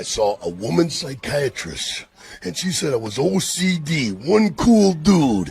I saw a woman psychiatrist, and she said I was OCD, one cool dude.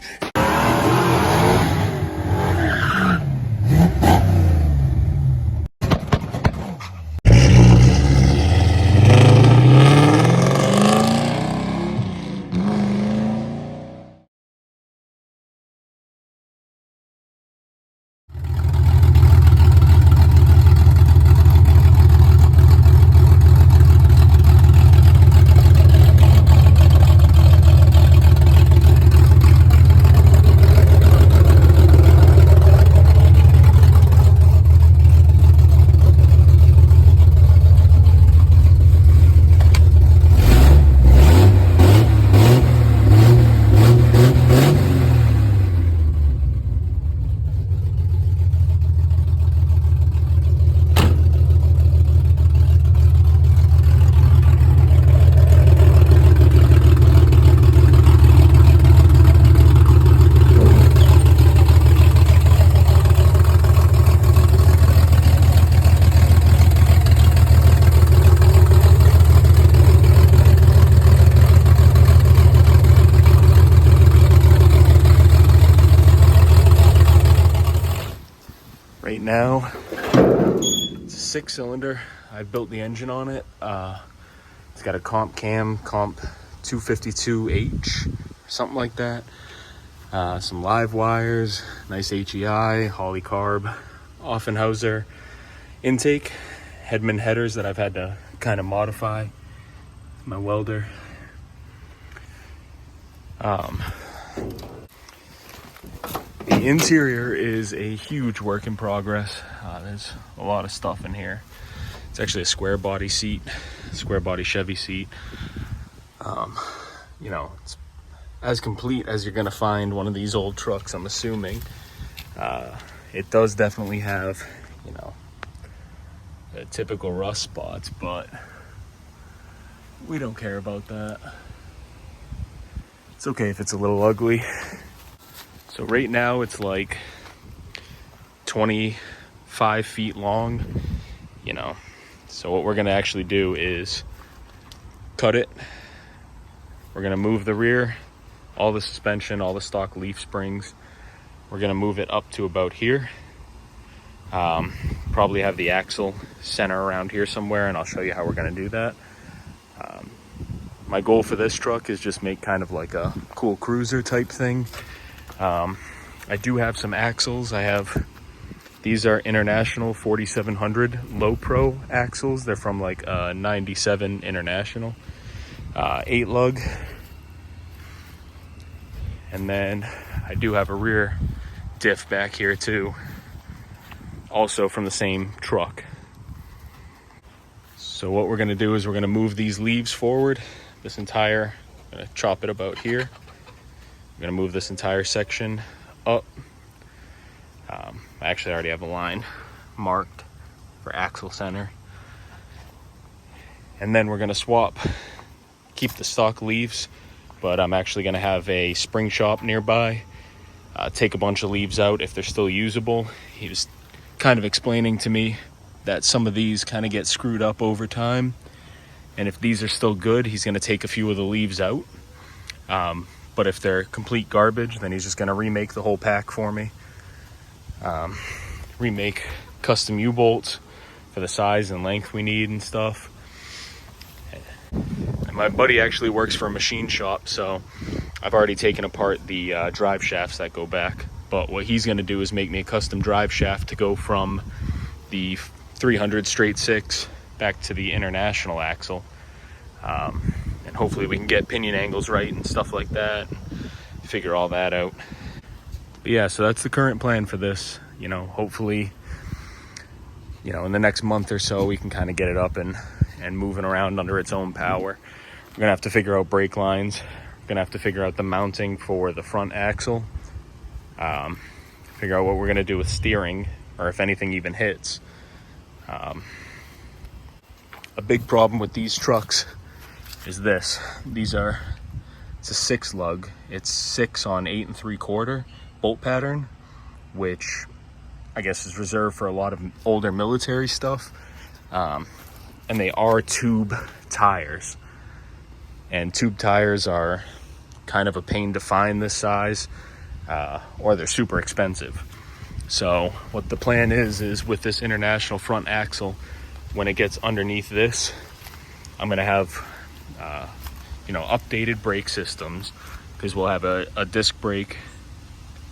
Right now, it's a 6-cylinder. I built the engine on it. It's got a comp 252H, something like that. Some live wires, nice HEI, Holley carb, Offenhauser intake, Hedman headers that I've had to kind of modify. My welder. The interior is a huge work in progress. There's a lot of stuff in here. It's actually a square body seat, square body Chevy seat. You know, it's as complete as you're gonna find one of these old trucks, I'm assuming. It does definitely have, you know, the typical rust spots, but we don't care about that. It's okay if it's a little ugly. So right now it's like 25 feet long, you know. So what we're gonna actually do is cut it. We're gonna move the rear, all the suspension, all the stock leaf springs. We're gonna move it up to about here. Probably have the axle center around here somewhere, and I'll show you how we're gonna do that. My goal for this truck is just make kind of like a cool cruiser type thing. I do have some axles. These are International 4700 low pro axles. They're from like 97 International, 8 lug. And then I do have a rear diff back here too, also from the same truck. So what we're gonna do is we're gonna move these leaves forward. I'm gonna chop it about here. I'm gonna move this entire section up. I actually already have a line marked for axle center. And then we're gonna keep the stock leaves, but I'm actually gonna have a spring shop nearby, take a bunch of leaves out if they're still usable. He was kind of explaining to me that some of these kind of get screwed up over time. And if these are still good, he's gonna take a few of the leaves out. But if they're complete garbage, then he's just gonna remake the whole pack for me. Remake custom U-bolts for the size and length we need and stuff. And my buddy actually works for a machine shop, so I've already taken apart the drive shafts that go back. But what he's gonna do is make me a custom drive shaft to go from the 300 straight 6 back to the International axle. And hopefully we can get pinion angles right and stuff like that, and figure all that out. But yeah, so that's the current plan for this. You know, hopefully, you know, in the next month or so we can kind of get it up and moving around under its own power. We're gonna have to figure out brake lines. We're gonna have to figure out the mounting for the front axle. Figure out what we're gonna do with steering, or if anything even hits. A big problem with these trucks is this. It's a 6 lug. It's 6 on 8 3/4 bolt pattern, which I guess is reserved for a lot of older military stuff. and they are tube tires. And tube tires are kind of a pain to find this size, or they're super expensive. So what the plan is with this international front axle, when it gets underneath this, I'm going to have updated brake systems, because we'll have a disc brake,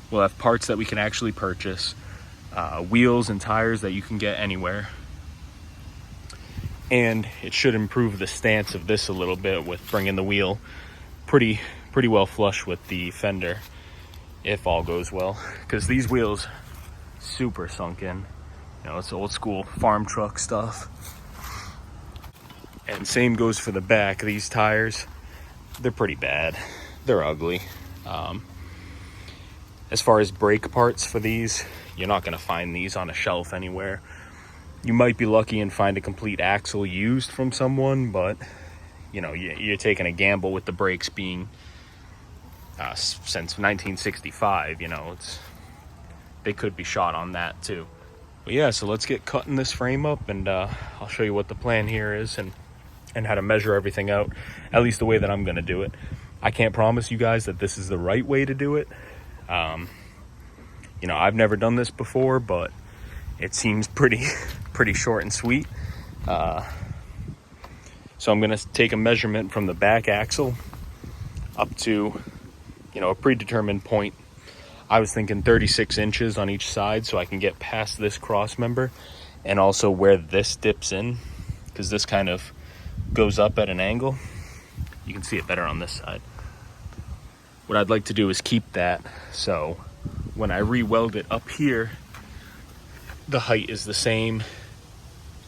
we'll have parts that we can actually purchase, wheels and tires that you can get anywhere, and it should improve the stance of this a little bit with bringing the wheel pretty well flush with the fender, if all goes well, because these wheels super sunk in. It's old school farm truck stuff. And same goes for the back. These tires, they're pretty bad. They're ugly. As far as brake parts for these, you're not going to find these on a shelf anywhere. You might be lucky and find a complete axle used from someone, but you're taking a gamble with the brakes being since 1965. They could be shot on that too. But yeah, so let's get cutting this frame up, and I'll show you what the plan here is and how to measure everything out, at least the way that I'm going to do it. I can't promise you guys that this is the right way to do it. I've never done this before, but it seems pretty short and sweet. So I'm going to take a measurement from the back axle up to, a predetermined point. I was thinking 36 inches on each side, so I can get past this cross member, and also where this dips in, because this kind of goes up at an angle. You can see it better on this side. What I'd like to do is keep that, so when I re-weld it up here, the height is the same,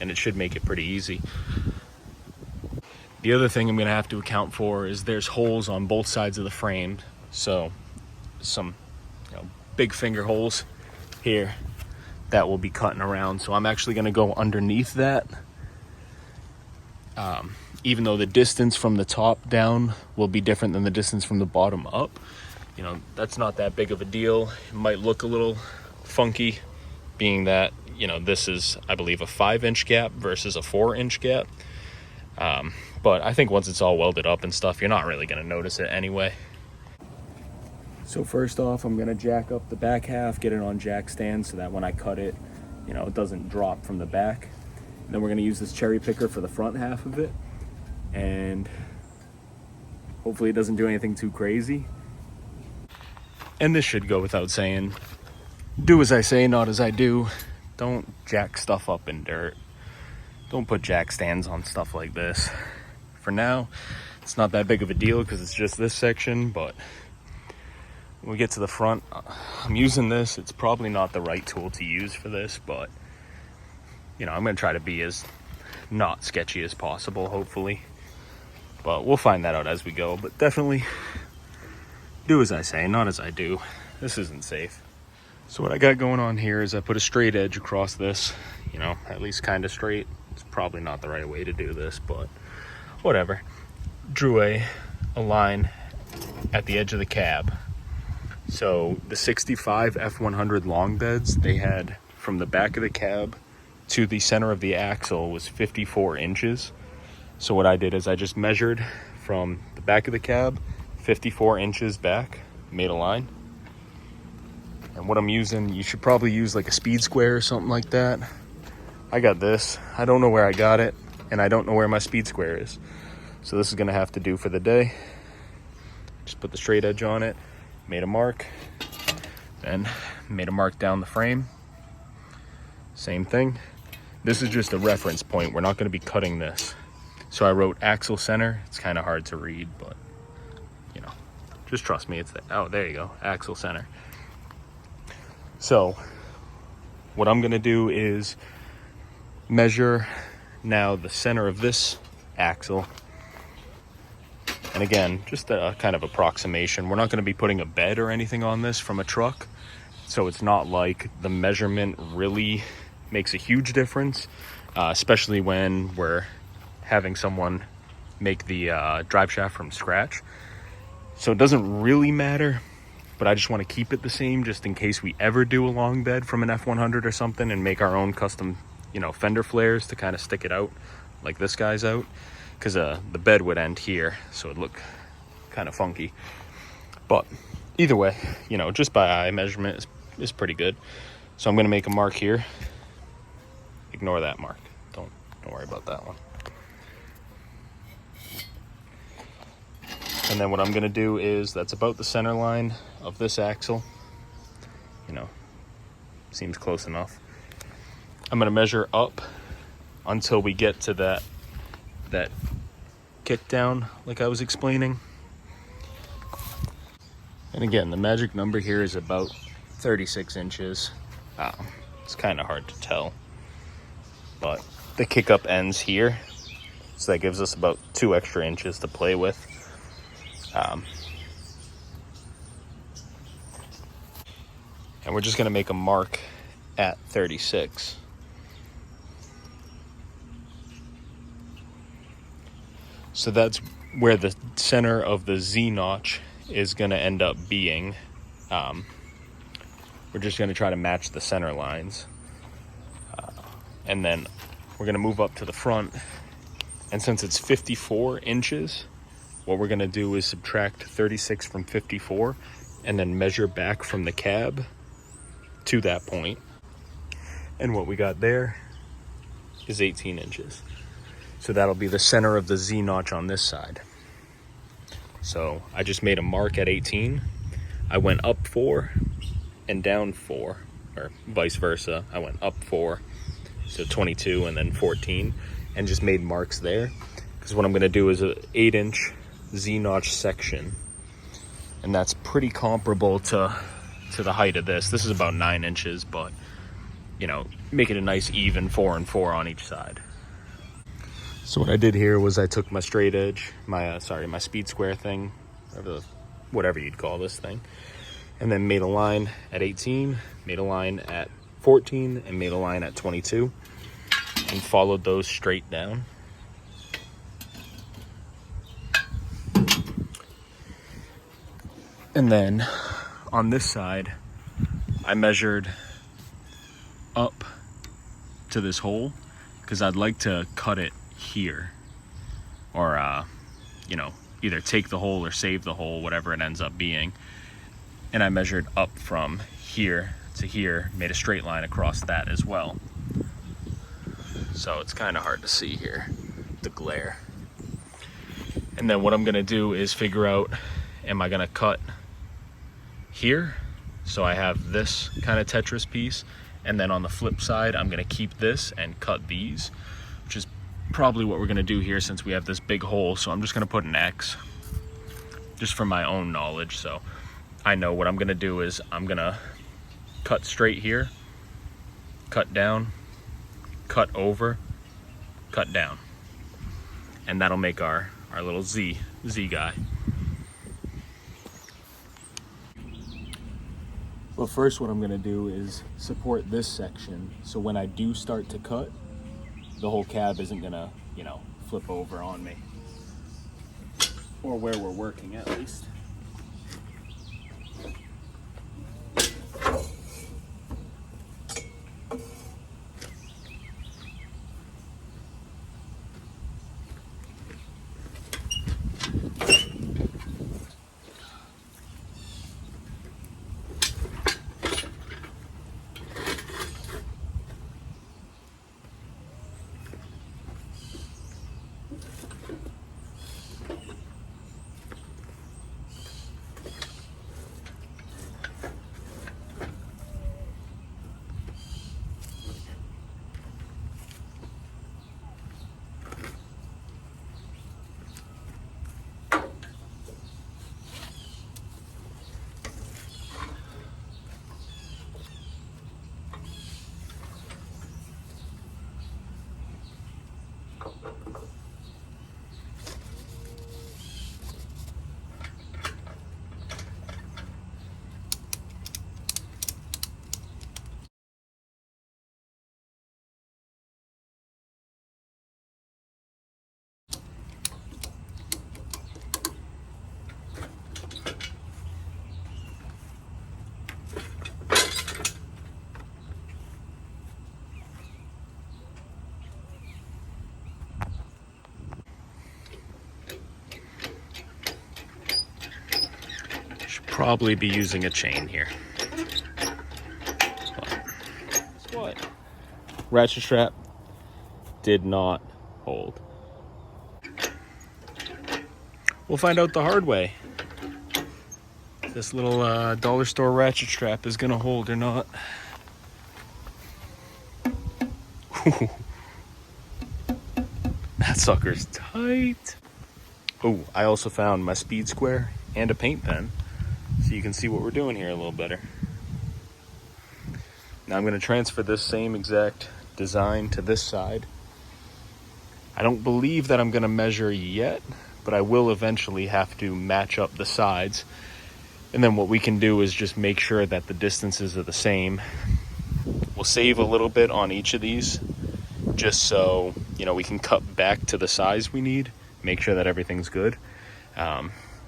and it should make it pretty easy. The other thing I'm going to have to account for is there's holes on both sides of the frame, so some big finger holes here that will be cutting around. So I'm actually going to go underneath that, even though the distance from the top down will be different than the distance from the bottom up. That's not that big of a deal. It might look a little funky, being that this is, I believe, a 5-inch gap versus a 4-inch gap. But I think once it's all welded up and stuff, you're not really going to notice it anyway. So first off, I'm going to jack up the back half, get it on jack stand so that when I cut it, it doesn't drop from the back. And then we're going to use this cherry picker for the front half of it, and hopefully it doesn't do anything too crazy. And this should go without saying, do as I say, not as I do. Don't jack stuff up in dirt. Don't put jack stands on stuff like this. For now, it's not that big of a deal because it's just this section, but when we get to the front, I'm using this. It's probably not the right tool to use for this, but I'm going to try to be as not sketchy as possible, hopefully. But we'll find that out as we go. But definitely do as I say, not as I do. This isn't safe. So what I got going on here is I put a straight edge across this, at least kind of straight. It's probably not the right way to do this, but whatever. Drew a line at the edge of the cab. So the 65 F100 long beds, they had from the back of the cab to the center of the axle was 54 inches. So what I did is I just measured from the back of the cab, 54 inches back, made a line. And what I'm using, you should probably use like a speed square or something like that. I got this. I don't know where I got it, and I don't know where my speed square is. So this is gonna have to do for the day. Just put the straight edge on it, made a mark, then made a mark down the frame. Same thing. This is just a reference point. We're not gonna be cutting this. So I wrote axle center. It's kind of hard to read, but just trust me. It's there you go, axle center. So what I'm gonna do is measure now the center of this axle. And again, just a kind of approximation. We're not gonna be putting a bed or anything on this from a truck. So it's not like the measurement really makes a huge difference, especially when we're having someone make the drive shaft from scratch. So it doesn't really matter, but I just want to keep it the same just in case we ever do a long bed from an F100 or something and make our own custom, fender flares to kind of stick it out like this guy's out, because the bed would end here, so it'd look kind of funky. But either way, you know, just by eye measurement is pretty good. So I'm gonna make a mark here. Ignore that mark. Don't worry about that one. And then what I'm gonna do is, that's about the center line of this axle. You know, seems close enough. I'm gonna measure up until we get to that kick down, like I was explaining. And again, the magic number here is about 36 inches. It's kind of hard to tell, but the kick up ends here, so that gives us about 2 extra inches to play with. And we're just gonna make a mark at 36. So that's where the center of the Z notch is gonna end up being. We're just gonna try to match the center lines. And then we're gonna move up to the front. And since it's 54 inches, what we're gonna do is subtract 36 from 54 and then measure back from the cab to that point. And what we got there is 18 inches. So that'll be the center of the Z notch on this side. So I just made a mark at 18. I went up 4 and down 4, or vice versa. I went up 4, so 22 and then 14, and just made marks there. Because what I'm gonna do is an 8-inch Z notch section. And that's pretty comparable to the height of this. This is about 9 inches, but you know, make it a nice even 4 and 4 on each side. So what I did here was I took my straight edge, my speed square thing, whatever you'd call this thing, and then made a line at 18, made a line at 14, and made a line at 22, and followed those straight down. And then on this side, I measured up to this hole because I'd like to cut it here, or you know, either take the hole or save the hole, whatever it ends up being. And I measured up from here to here, made a straight line across that as well. So it's kind of hard to see here, the glare. And then what I'm gonna do is figure out, am I gonna cut here so I have this kind of Tetris piece, and then on the flip side I'm gonna keep this and cut these, which is probably what we're gonna do here since we have this big hole. So I'm just gonna put an X just for my own knowledge, so I know what I'm gonna do is I'm gonna cut straight here, cut down, cut over, cut down, and that'll make our little Z guy. But first what I'm gonna do is support this section, so when I do start to cut, the whole cab isn't gonna, you know, flip over on me. Or where we're working, at least. probably be using a chain here. But guess what? Ratchet strap did not hold. We'll find out the hard way. If this little dollar store ratchet strap is gonna hold or not. That sucker's tight. Oh, I also found my speed square and a paint pen, so you can see what we're doing here a little better. Now I'm gonna transfer this same exact design to this side. I don't believe that I'm gonna measure yet, but I will eventually have to match up the sides. And then what we can do is just make sure that the distances are the same. We'll save a little bit on each of these, just so, you know, we can cut back to the size we need, make sure that everything's good.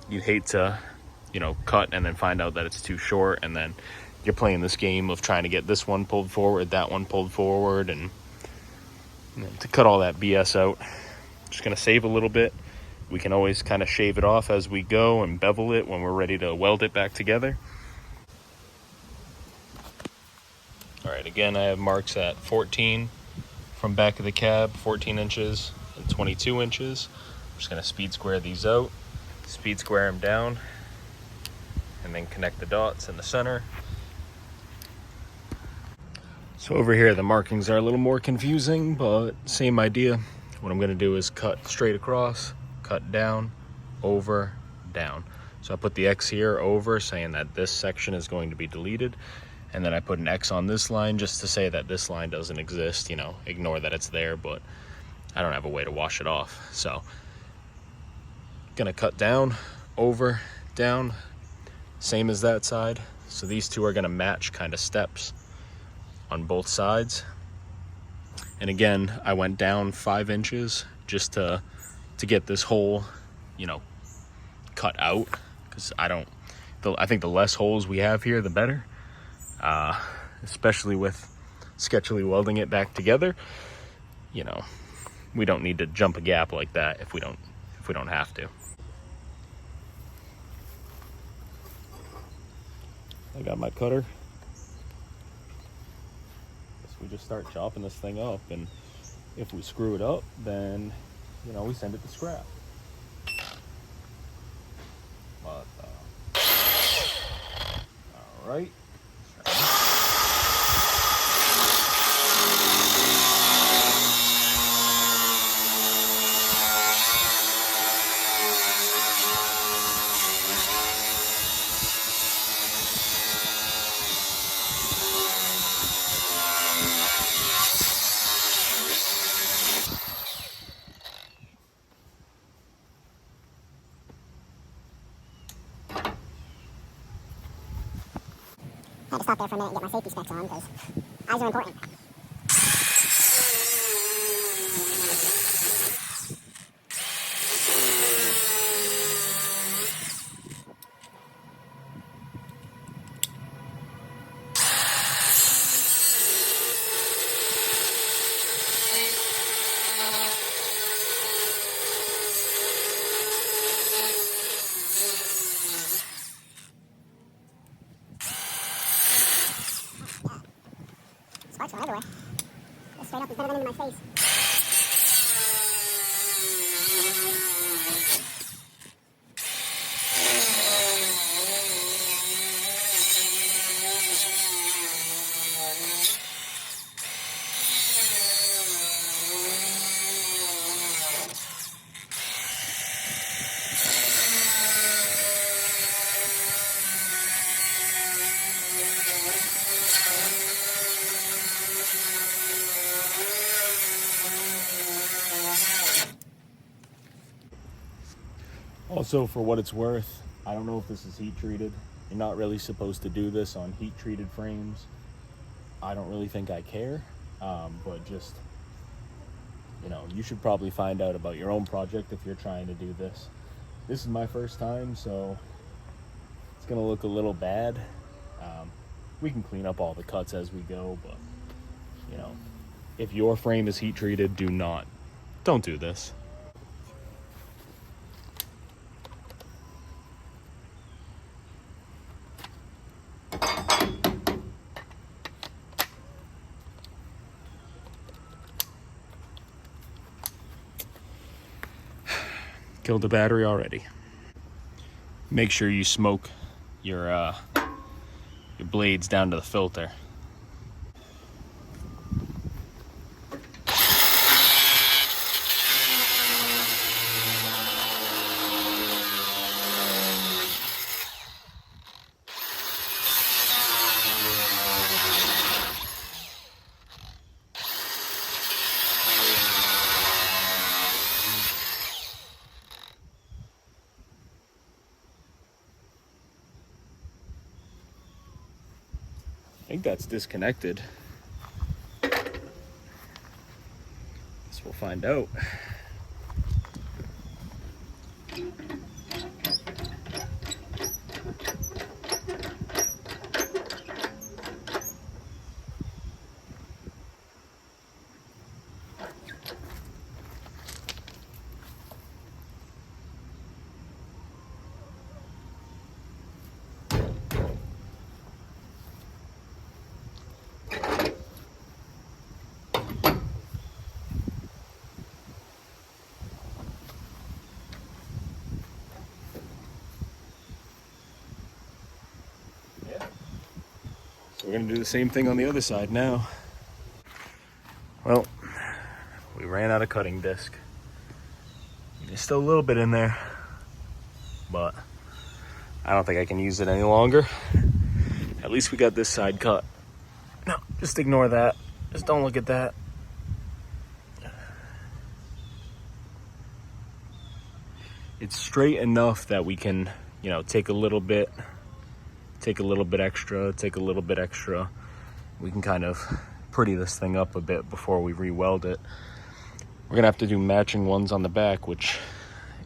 You'd hate to, you know, cut and then find out that it's too short, and then you're playing this game of trying to get this one pulled forward, that one pulled forward, and you know, to cut all that BS out. Just gonna save a little bit. We can always kind of shave it off as we go and bevel it when we're ready to weld it back together. All right, again, I have marks at 14 from back of the cab, 14 inches and 22 inches. I'm just gonna speed square these out, speed square them down, and then connect the dots in the center. So over here, the markings are a little more confusing, but same idea. What I'm gonna do is cut straight across, cut down, over, down. So I put the X here over, saying that this section is going to be deleted. And then I put an X on this line just to say that this line doesn't exist, you know, ignore that it's there, but I don't have a way to wash it off. So gonna cut down, over, down, same as that side. So these two are gonna match kind of steps on both sides. And again, I went down 5 inches just to get this hole, you know, cut out, because I think the less holes we have here, the better. Especially with sketchily welding it back together, you know, we don't need to jump a gap like that if we don't have to. I got my cutter. Guess we just start chopping this thing up, and if we screw it up, then, you know, we send it to scrap. But, all right. I had to stop there for a minute and get my safety specs on, because eyes are important. Sparks are everywhere. This straight up is better than in my face. Also, for what it's worth, I don't know if this is heat treated. You're not really supposed to do this on heat treated frames. I don't really think I care, but just, you know, you should probably find out about your own project if you're trying to do this. This is my first time, so it's gonna look a little bad. We can clean up all the cuts as we go, but, you know, if your frame is heat treated, don't do this. Killed the battery already. Make sure you smoke your blades down to the filter. I think that's disconnected. Guess we'll find out. So we're gonna do the same thing on the other side now. Well, we ran out of cutting disc. There's still a little bit in there, but I don't think I can use it any longer. At least we got this side cut. No, just ignore that. Just don't look at that. It's straight enough that we can, take a little bit extra. We can kind of pretty this thing up a bit before we re-weld it. We're gonna have to do matching ones on the back, which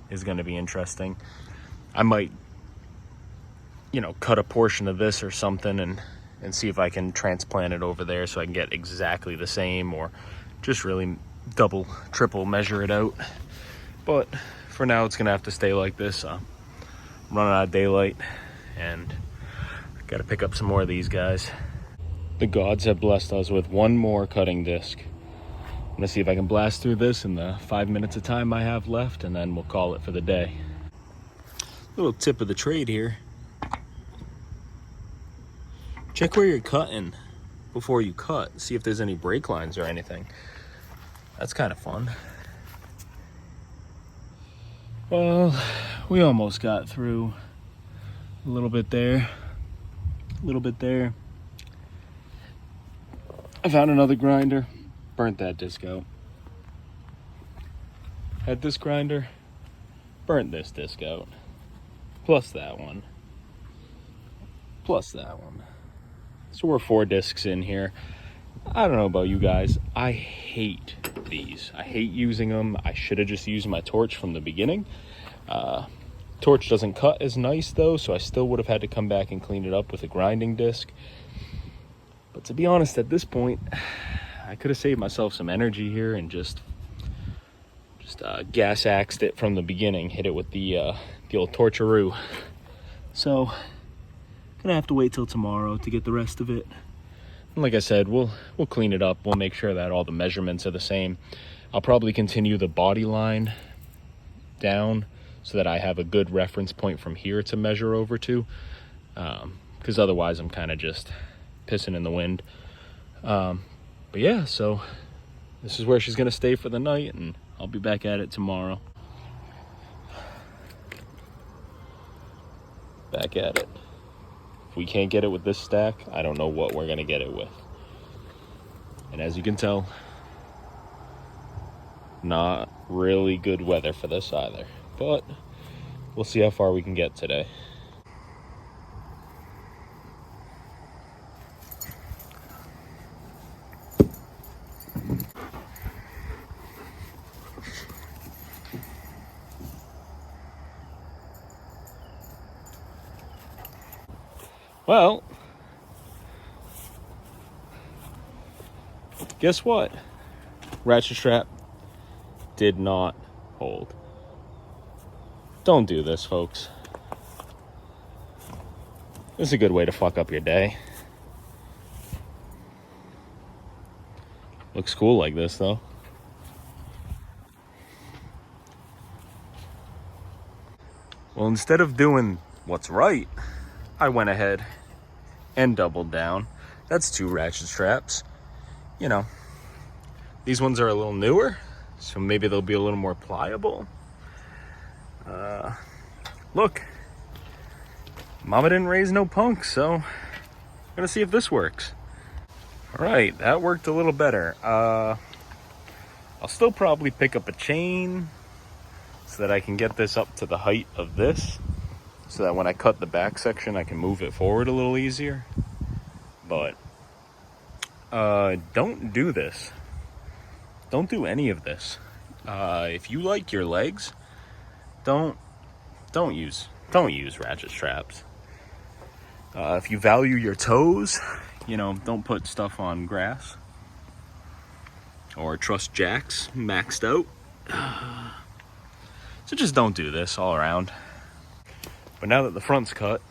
is gonna be interesting. I might, cut a portion of this or something and see if I can transplant it over there so I can get exactly the same, or just really double, triple measure it out. But for now, it's gonna have to stay like this. I'm running out of daylight and got to pick up some more of these guys. The gods have blessed us with one more cutting disc. I'm gonna see if I can blast through this in the 5 minutes of time I have left, and then we'll call it for the day. Little tip of the trade here. Check where you're cutting before you cut. See if there's any brake lines or anything. That's kind of fun. Well, we almost got through. A little bit there. A little bit there. I found another grinder, burnt that disc out. Had this grinder, burnt this disc out. Plus that one. Plus that one. So we're 4 discs in here. I don't know about you guys. I hate these. I hate using them. I should have just used my torch from the beginning. Torch doesn't cut as nice though, so I still would have had to come back and clean it up with a grinding disc. But to be honest, at this point, I could have saved myself some energy here and just gas axed it from the beginning, hit it with the old torcheroo. So, gonna have to wait till tomorrow to get the rest of it. And like I said, we'll clean it up. We'll make sure that all the measurements are the same. I'll probably continue the body line down so that I have a good reference point from here to measure over to, because otherwise I'm kind of just pissing in the wind. But yeah, so this is where she's gonna stay for the night, and I'll be back at it tomorrow. Back at it. If we can't get it with this stack, I don't know what we're gonna get it with. And as you can tell, not really good weather for this either, but we'll see how far we can get today. Well, guess what? Ratchet strap did not hold. Don't do this, folks. This is a good way to fuck up your day. Looks cool like this, though. Well, instead of doing what's right, I went ahead and doubled down. That's 2 ratchet straps. You know, these ones are a little newer, so maybe they'll be a little more pliable. Look, mama didn't raise no punks, so I'm gonna see if this works. All right, that worked a little better. I'll still probably pick up a chain so that I can get this up to the height of this, so that when I cut the back section, I can move it forward a little easier. But don't do this. Don't do any of this. If you like your legs, don't use ratchet straps. If you value your toes, you know, don't put stuff on grass or trust jacks maxed out. So just don't do this all around. But now that the front's cut,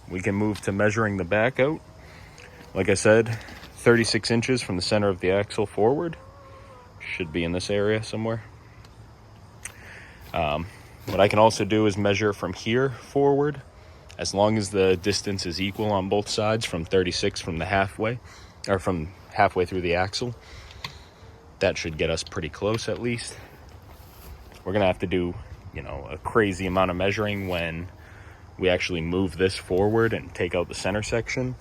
we can move to measuring the back out. Like I said, 36 inches from the center of the axle forward. Should be in this area somewhere. What I can also do is measure from here forward, as long as the distance is equal on both sides, from 36 from the halfway, or from halfway through the axle. That should get us pretty close at least. We're gonna have to do, you know, a crazy amount of measuring when we actually move this forward and take out the center section,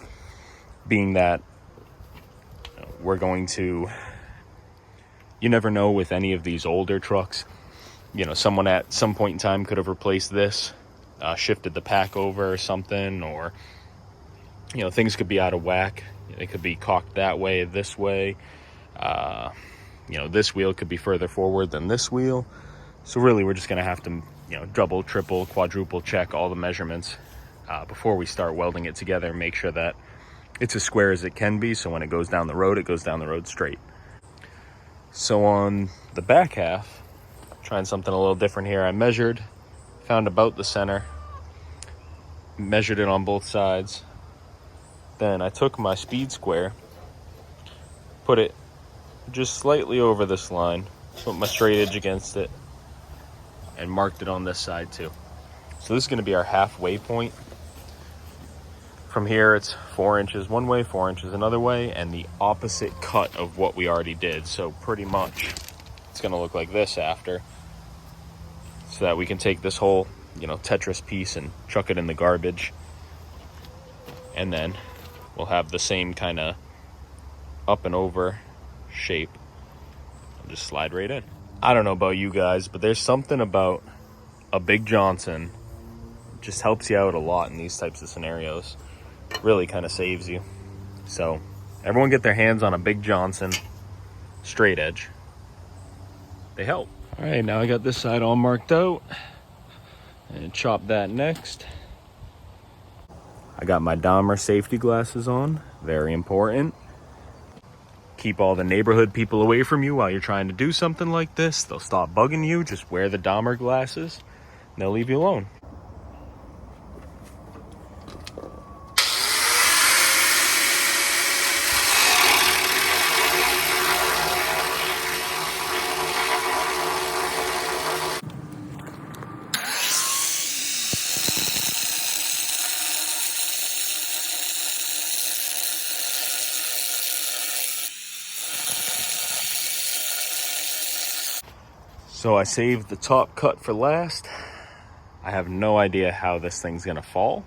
being that we're going to, you never know with any of these older trucks, you know, someone at some point in time could have replaced this, shifted the pack over or something, or, you know, things could be out of whack. It could be cocked that way, this way. You know, this wheel could be further forward than this wheel. So really, we're just going to have to, you know, double, triple, quadruple check all the measurements before we start welding it together and make sure that it's as square as it can be. So when it goes down the road, it goes down the road straight. So on the back half, trying something a little different here. I measured, found about the center, measured it on both sides. Then I took my speed square, put it just slightly over this line, put my straight edge against it, and marked it on this side too. So this is going to be our halfway point. From here, it's 4 inches one way, 4 inches another way, and the opposite cut of what we already did. So pretty much it's going to look like this after, so that we can take this whole, you know, Tetris piece and chuck it in the garbage. And then we'll have the same kind of up and over shape. I'll just slide right in. I don't know about you guys, but there's something about a Big Johnson. Just helps you out a lot in these types of scenarios. Really kind of saves you. So everyone get their hands on a Big Johnson straight edge. They help. All right, now I got this side all marked out, and chop that next. I got my Dahmer safety glasses on, very important. Keep all the neighborhood people away from you while you're trying to do something like this. They'll stop bugging you. Just wear the Dahmer glasses, and they'll leave you alone. So I saved the top cut for last. I have no idea how this thing's gonna fall.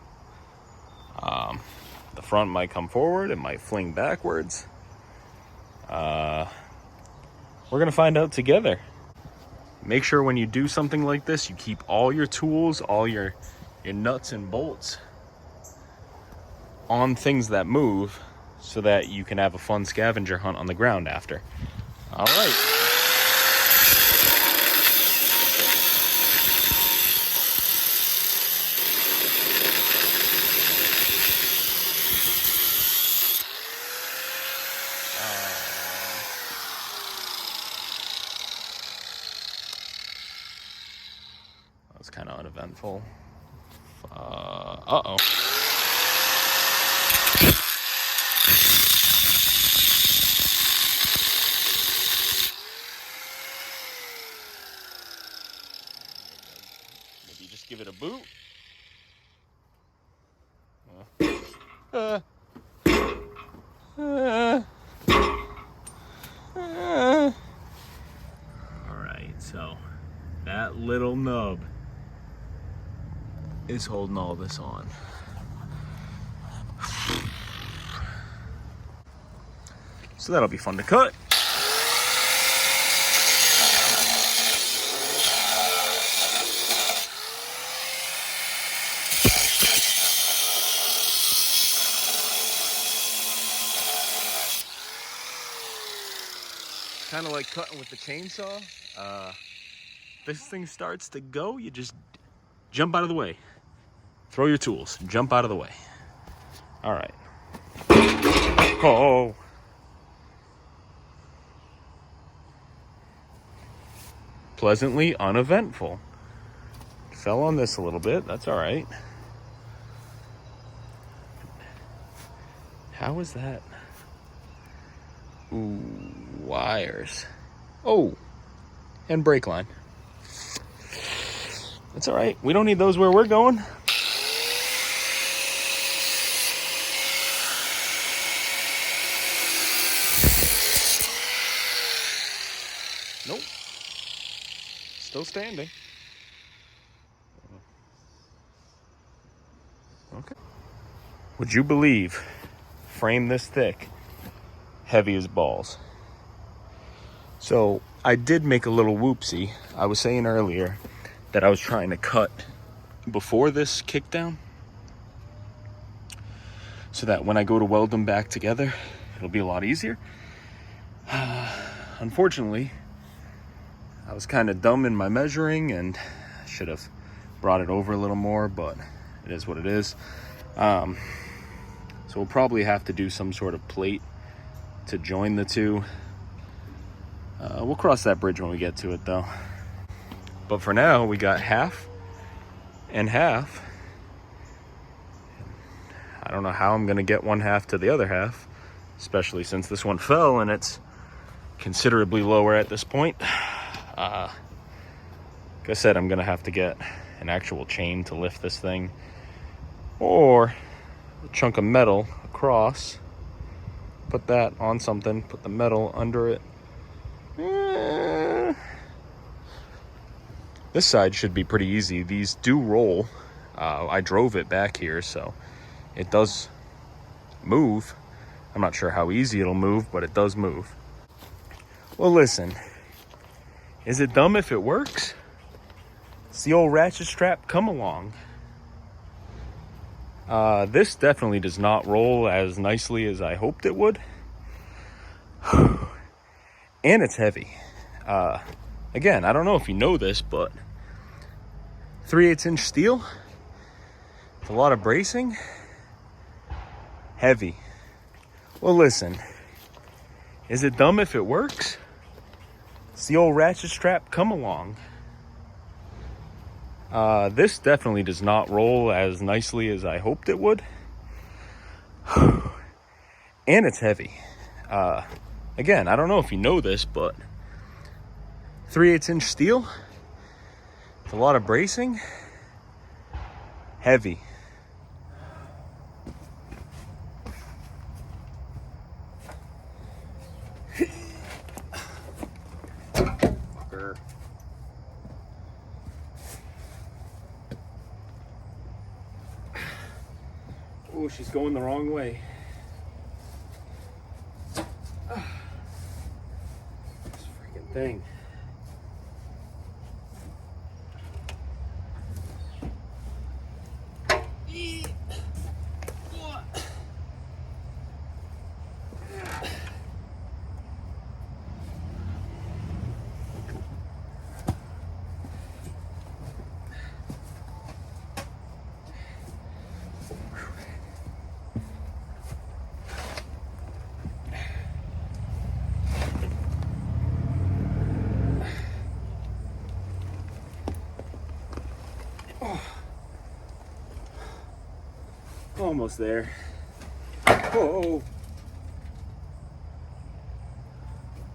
The front might come forward, it might fling backwards. We're gonna find out together. Make sure when you do something like this, you keep all your tools, all your nuts and bolts on things that move, so that you can have a fun scavenger hunt on the ground after. All right. That's kind of uneventful. Uh-oh. Maybe You just give it a boot. All right, so that little nub is holding all this on. So that'll be fun to cut. Kind of like cutting with the chainsaw. This thing starts to go, you just jump out of the way. Throw your tools, jump out of the way. All right. Oh. Pleasantly uneventful. Fell on this a little bit, that's all right. How is that? Ooh, wires. Oh, and brake line. That's all right. We don't need those where we're going. Nope. Still standing. Okay. Would you believe, frame this thick, heavy as balls. So I did make a little whoopsie. I was saying earlier that I was trying to cut before this kickdown so that when I go to weld them back together, it'll be a lot easier. Unfortunately, I was kind of dumb in my measuring and should have brought it over a little more, but it is what it is. So we'll probably have to do some sort of plate to join the two. We'll cross that bridge when we get to it though. But for now, we got half and half. I don't know how I'm gonna get one half to the other half, especially since this one fell and it's considerably lower at this point. Like I said, I'm gonna have to get an actual chain to lift this thing, or a chunk of metal across, put that on something, put the metal under it. This side should be pretty easy. These do roll. I drove it back here, so it does move. I'm not sure how easy it'll move, but it does move. Well, listen, is it dumb if it works? It's the old ratchet strap come along. This definitely does not roll as nicely as I hoped it would. And it's heavy. Again, I don't know if you know this, but 3/8 inch steel, it's a lot of bracing, heavy. Well, listen, is it dumb if it works? It's the old ratchet strap come along. This definitely does not roll as nicely as I hoped it would. And it's heavy. Again, I don't know if you know this, but 3/8 inch steel, it's a lot of bracing, heavy. Fucker. Oh, she's going the wrong way. This freaking thing. Almost there. Oh.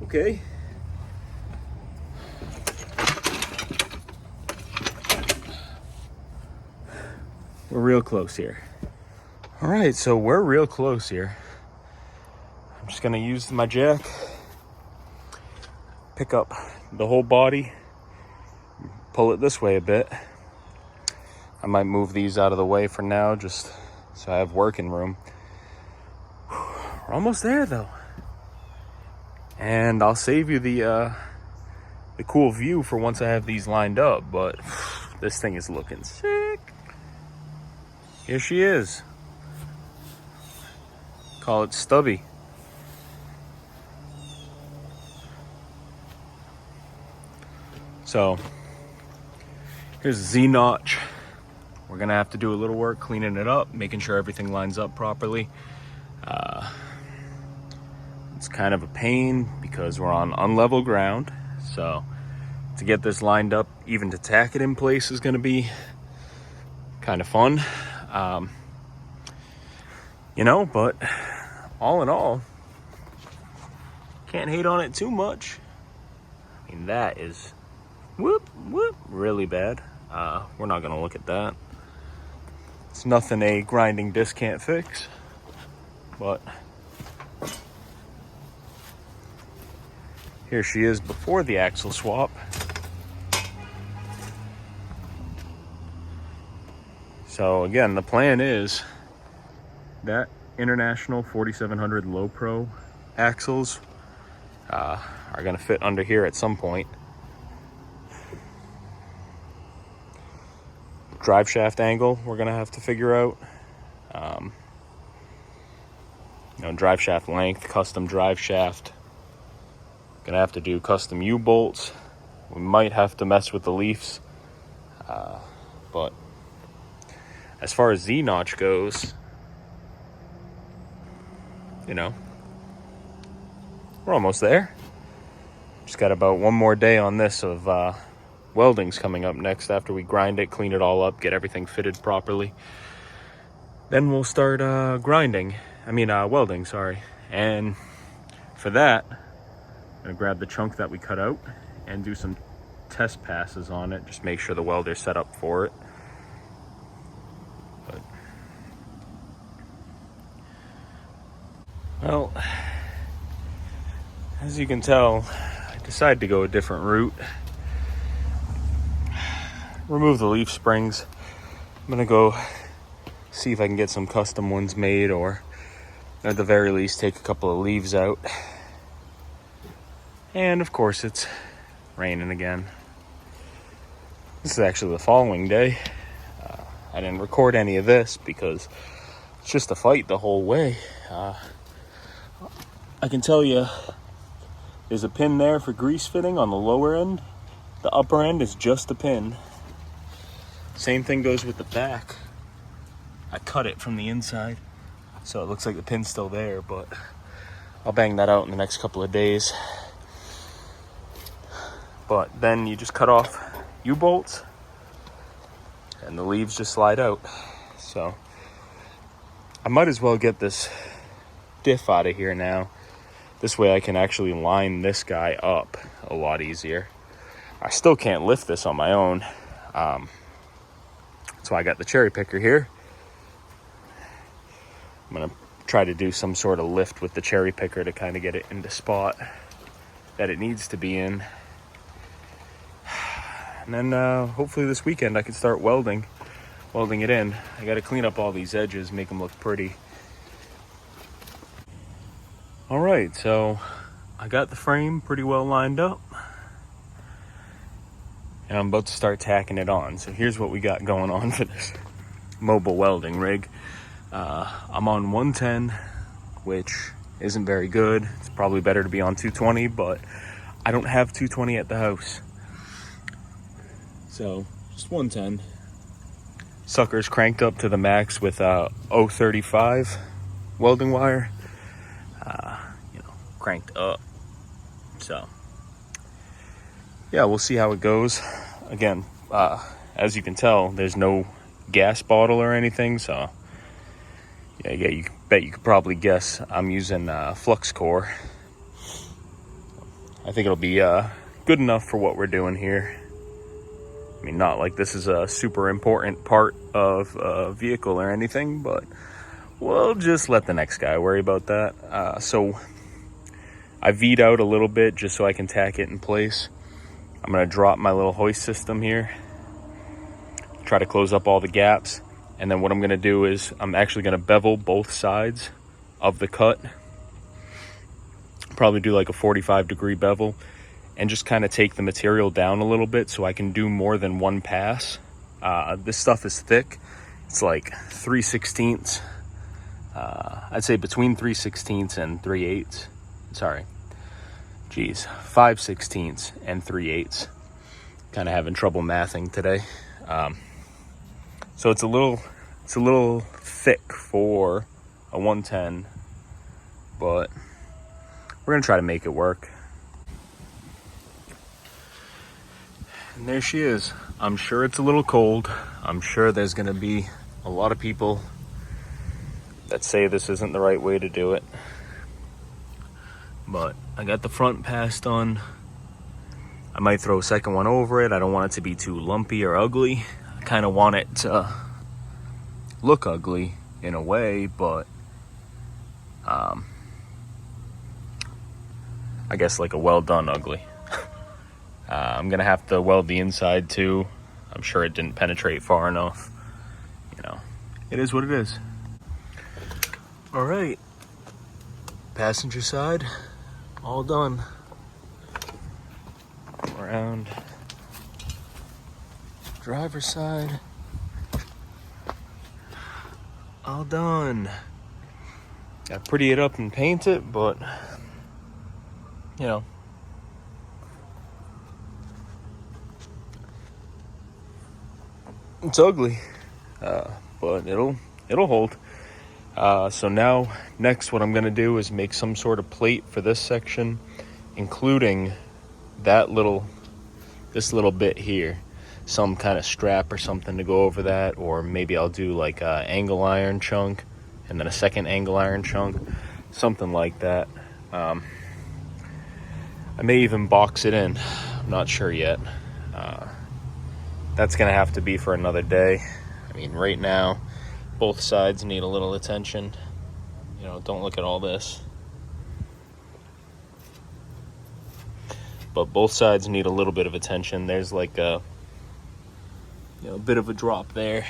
Okay. We're real close here. All right, so we're real close here. I'm just gonna use my jack, pick up the whole body, pull it this way a bit. I might move these out of the way for now, just so I have working room. We're almost there though. And I'll save you the cool view for once I have these lined up, but this thing is looking sick. Here she is. Call it Stubby. So here's the Z-notch. We're gonna have to do a little work cleaning it up, making sure everything lines up properly. It's kind of a pain because we're on unlevel ground, so to get this lined up, even to tack it in place, is gonna be kind of fun. But all in all, can't hate on it too much. I mean, that is really bad. We're not gonna look at that. It's nothing a grinding disc can't fix, but here she is before the axle swap. So again, the plan is that International 4700 Low Pro axles are gonna fit under here at some point. Drive shaft angle we're gonna have to figure out. Drive shaft length, custom drive shaft. Gonna have to do custom U-bolts. We might have to mess with the leafs, but as far as Z-notch goes, we're almost there. Just got about one more day on this of welding's coming up next after we grind it, clean it all up, get everything fitted properly. Then we'll start welding, sorry. And for that, I'm gonna grab the chunk that we cut out and do some test passes on it, just make sure the welder's set up for it. Well, as you can tell, I decided to go a different route. Remove the leaf springs. I'm gonna go see if I can get some custom ones made, or at the very least take a couple of leaves out. And of course it's raining again. This is actually the following day. I didn't record any of this because it's just a fight the whole way. I can tell you there's a pin there for grease fitting on the lower end. The upper end is just a pin. Same thing goes with the back. I cut it from the inside, so it looks like the pin's still there, but I'll bang that out in the next couple of days. But then you just cut off U-bolts and the leaves just slide out. So I might as well get this diff out of here now. This way I can actually line this guy up a lot easier. I still can't lift this on my own. So I got the cherry picker here. I'm gonna try to do some sort of lift with the cherry picker to kind of get it in the spot that it needs to be in. And then hopefully this weekend I can start welding it in. I gotta clean up all these edges, make them look pretty. All right, so I got the frame pretty well lined up, and I'm about to start tacking it on. So here's what we got going on for this mobile welding rig. I'm on 110, which isn't very good. It's probably better to be on 220, but I don't have 220 at the house. So just 110. Sucker's cranked up to the max with 035 welding wire. Cranked up. So yeah, we'll see how it goes. Again, as you can tell, there's no gas bottle or anything, so yeah, you could probably guess I'm using flux core. I think it'll be good enough for what we're doing here. I mean, not like this is a super important part of a vehicle or anything, but we'll just let the next guy worry about that. So I V'd out a little bit just so I can tack it in place. I'm gonna drop my little hoist system here, try to close up all the gaps, and then what I'm gonna do is I'm actually gonna bevel both sides of the cut. Probably do like a 45-degree bevel and just kind of take the material down a little bit so I can do more than one pass. This stuff is thick. It's like 3/16. I'd say between 3/16 and 3/8. Sorry. Geez, 5/16 and 3/8. Kind of having trouble mathing today. So it's a little thick for a 110, but we're gonna try to make it work. And there she is. I'm sure it's a little cold. I'm sure there's gonna be a lot of people that say this isn't the right way to do it. But I got the front pass done. I might throw a second one over it. I don't want it to be too lumpy or ugly. I kind of want it to look ugly in a way, but I guess like a well done ugly. I'm gonna have to weld the inside too. I'm sure it didn't penetrate far enough. You know, it is what it is. All right, passenger side, all done. Around driver's side, all done. Got to pretty it up and paint it, but you know, it's ugly, but it'll hold. So now, next, what I'm gonna do is make some sort of plate for this section, including this little bit here, some kind of strap or something to go over that, or maybe I'll do like a angle iron chunk and then a second angle iron chunk, something like that. I may even box it in. I'm not sure yet. That's gonna have to be for another day. I mean, right now, both sides need a little attention. You know, don't look at all this. But both sides need a little bit of attention. There's like a bit of a drop there.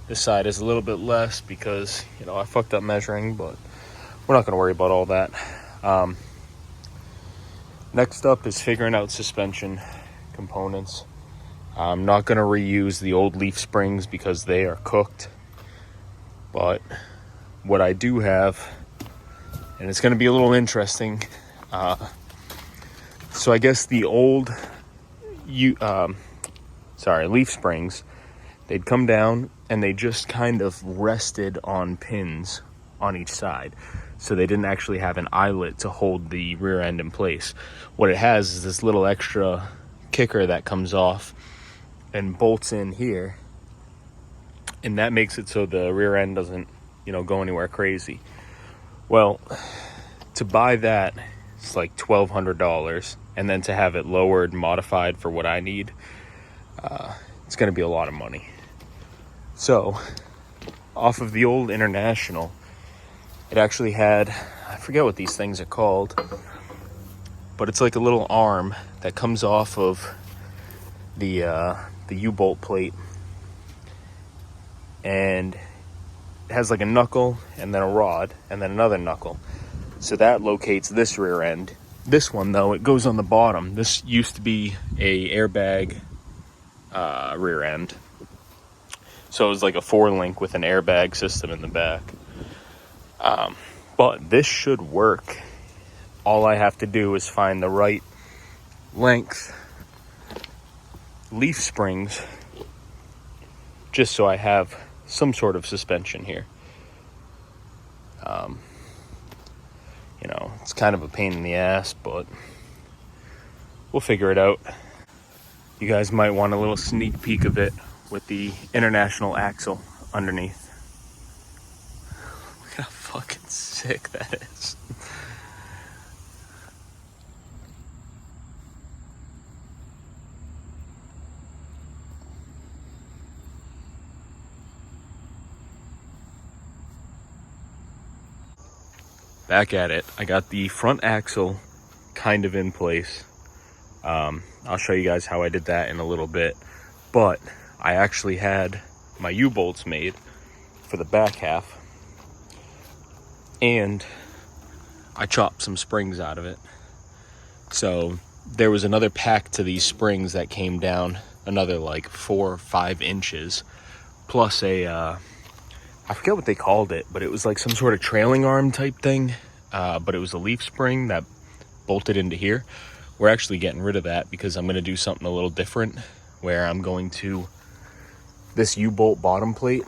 This side is a little bit less because, I fucked up measuring, but we're not gonna worry about all that. Next up is figuring out suspension components. I'm not gonna reuse the old leaf springs because they are cooked. But what I do have, and it's gonna be a little interesting, so I guess the old leaf springs, they'd come down and they just kind of rested on pins on each side. So they didn't actually have an eyelet to hold the rear end in place. What it has is this little extra kicker that comes off and bolts in here. And that makes it so the rear end doesn't, go anywhere crazy. Well, to buy that, it's like $1,200. And then to have it lowered, modified for what I need, it's gonna be a lot of money. So, off of the old International, it actually had, I forget what these things are called, but it's like a little arm that comes off of the U-bolt plate, and it has like a knuckle and then a rod and then another knuckle. So that locates this rear end. This one though, it goes on the bottom. This used to be a airbag rear end. So it was like a 4-link with an airbag system in the back. But this should work. All I have to do is find the right length leaf springs, just so I have some sort of suspension here. It's kind of a pain in the ass, but we'll figure it out. You guys might want a little sneak peek of it with the International axle underneath. Look how fucking sick that is. back at it. I got the front axle kind of in place. I'll show you guys how I did that in a little bit, but I actually had my U-bolts made for the back half, and I chopped some springs out of it. So there was another pack to these springs that came down another like 4 or 5 inches, plus a I forget what they called it, but it was like some sort of trailing arm type thing, but it was a leaf spring that bolted into here. We're actually getting rid of that because I'm going to do something a little different, where I'm going to, this U-bolt bottom plate,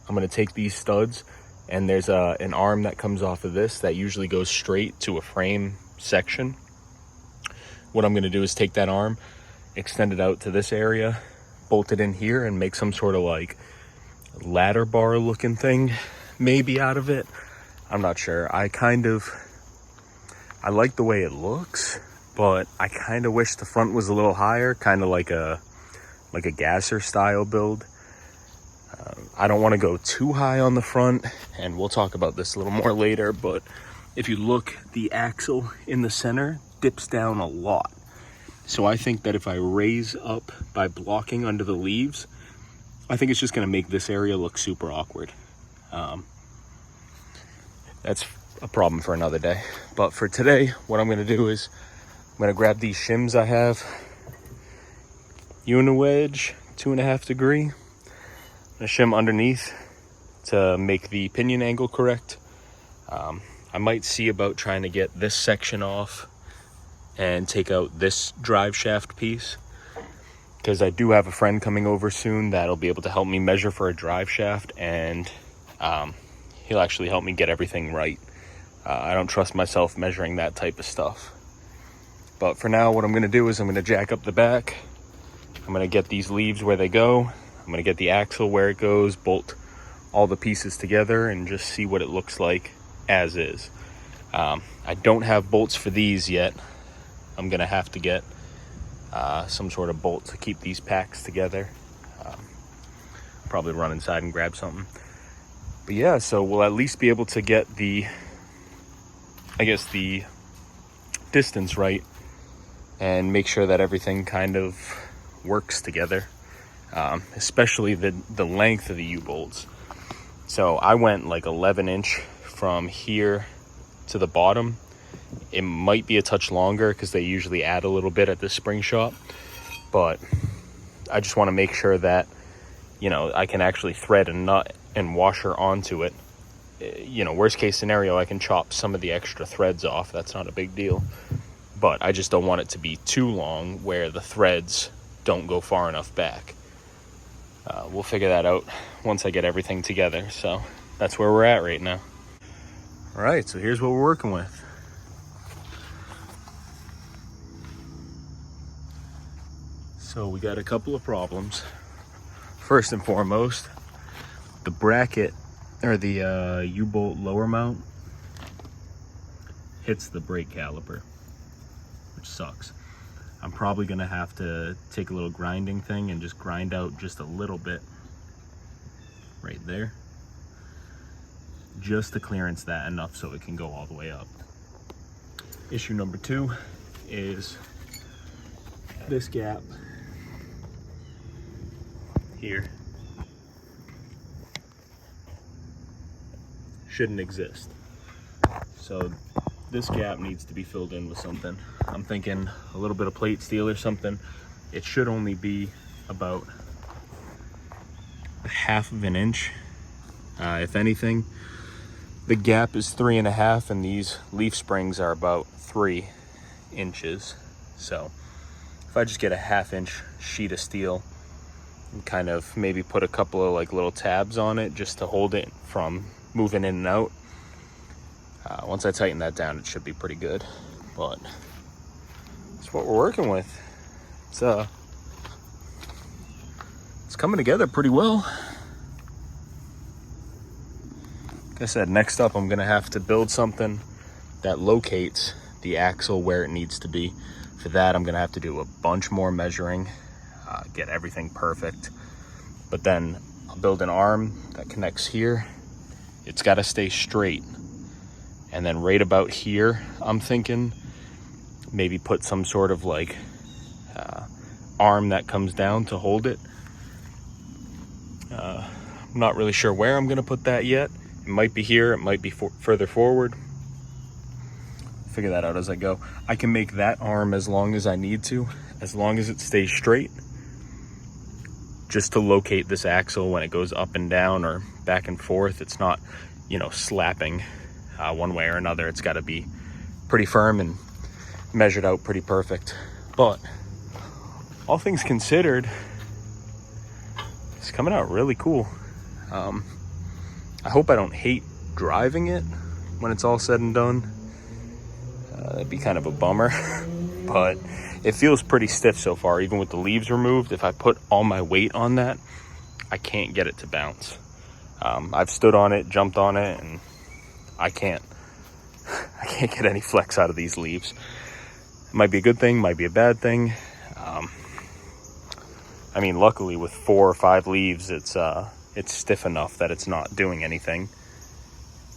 I'm going to take these studs, and there's an arm that comes off of this that usually goes straight to a frame section. What I'm going to do is take that arm, extend it out to this area, bolt it in here, and make some sort of like ladder bar looking thing maybe out of it. I'm not sure. I like the way it looks, but I kind of wish the front was a little higher, kind of like a gasser style build. I don't want to go too high on the front, and we'll talk about this a little more later, but if you look, the axle in the center dips down a lot. So I think that if I raise up by blocking under the leaves, I think it's just going to make this area look super awkward. That's a problem for another day. But for today, what I'm going to do is I'm going to grab these shims I have. Uniwedge, 2.5 degree. I'm going to shim underneath to make the pinion angle correct. I might see about trying to get this section off and take out this drive shaft piece, because I do have a friend coming over soon that'll be able to help me measure for a drive shaft, and he'll actually help me get everything right. I don't trust myself measuring that type of stuff. But for now, what I'm going to do is I'm going to jack up the back. I'm going to get these leaves where they go. I'm going to get the axle where it goes, bolt all the pieces together, and just see what it looks like as is. I don't have bolts for these yet. I'm going to have to get some sort of bolt to keep these packs together. Probably run inside and grab something. But yeah, so we'll at least be able to get the distance right and make sure that everything kind of works together, especially the length of the U-bolts. So I went like 11 inch from here to the bottom. It might be a touch longer because they usually add a little bit at the spring shop, but I just want to make sure that, you know, I can actually thread a nut and washer onto it. You know, worst case scenario, I can chop some of the extra threads off. That's not a big deal, but I just don't want it to be too long where the threads don't go far enough back. We'll figure that out once I get everything together. So that's where we're at right now. All right, so here's what we're working with. So we got a couple of problems. First and foremost, the bracket or the U-bolt lower mount hits the brake caliper, which sucks. I'm probably gonna have to take a little grinding thing and just grind out just a little bit right there, just to clearance that enough so it can go all the way up. Issue number 2 is this gap here shouldn't exist. So this gap needs to be filled in with something. I'm thinking a little bit of plate steel or something. It should only be about 1/2 inch, if anything. The gap is 3.5, and these leaf springs are about 3 inches. So if I just get a 1/2 inch sheet of steel and kind of maybe put a couple of like little tabs on it just to hold it from moving in and out. Once I tighten that down, it should be pretty good. But that's what we're working with. It's coming together pretty well. Like I said, next up I'm gonna have to build something that locates the axle where it needs to be. For that, I'm gonna have to do a bunch more measuring, get everything perfect. But then I'll build an arm that connects here. It's gotta stay straight. And then right about here, I'm thinking maybe put some sort of like arm that comes down to hold it. I'm not really sure where I'm gonna put that yet. It might be here, it might be further forward. Figure that out as I go. I can make that arm as long as I need to, as long as it stays straight, just to locate this axle when it goes up and down or back and forth. It's not, you know, slapping one way or another. It's got to be pretty firm and measured out pretty perfect. But all things considered, it's coming out really cool. I hope I don't hate driving it when it's all said and done. That'd be kind of a bummer, but it feels pretty stiff so far, even with the leaves removed. If I put all my weight on that, I can't get it to bounce. I've stood on it, jumped on it, and I can't get any flex out of these leaves. It might be a good thing, might be a bad thing. I mean, luckily with 4 or 5 leaves, it's stiff enough that it's not doing anything,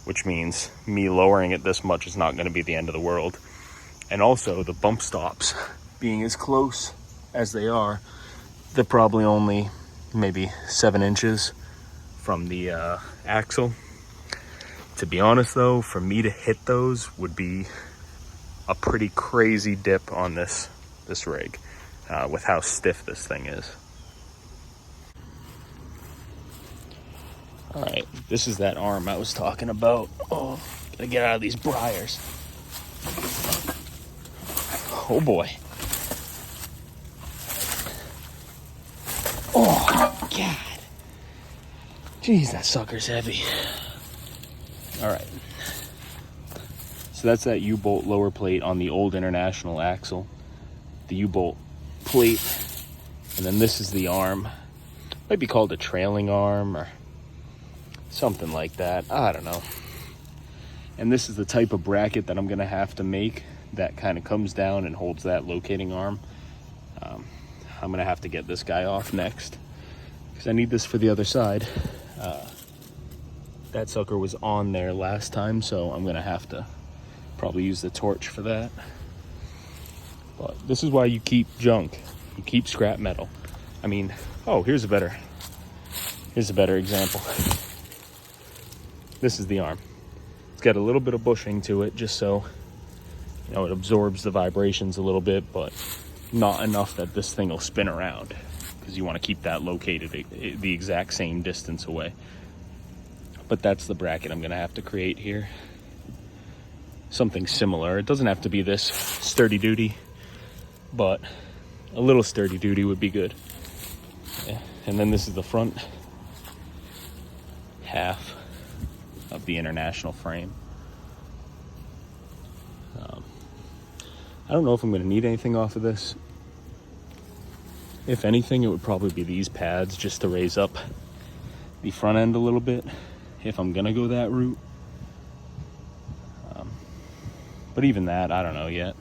which means me lowering it this much is not going to be the end of the world. And also the bump stops being as close as they are, they're probably only maybe 7 inches from the axle. To be honest though, for me to hit those would be a pretty crazy dip on this rig with how stiff this thing is. All right, this is that arm I was talking about. Oh, gotta get out of these briars. Oh boy. Oh God. Jeez, that sucker's heavy. All right. So that's that U-bolt lower plate on the old International axle. The U-bolt plate. And then this is the arm. Might be called a trailing arm or something like that. I don't know. And this is the type of bracket that I'm gonna have to make that kind of comes down and holds that locating arm. I'm gonna have to get this guy off next because I need this for the other side. That sucker was on there last time, so I'm gonna have to probably use the torch for that. But this is why you keep junk. You keep scrap metal. I mean, oh, here's a better example. This is the arm. It's got a little bit of bushing to it just so, you know, it absorbs the vibrations a little bit, but not enough that this thing will spin around, because you want to keep that located the exact same distance away. But that's the bracket I'm going to have to create here. Something similar. It doesn't have to be this sturdy duty, but a little sturdy duty would be good. Yeah. And then this is the front half of the International frame. I don't know if I'm going to need anything off of this. If anything, it would probably be these pads just to raise up the front end a little bit if I'm going to go that route. But even that, I don't know yet.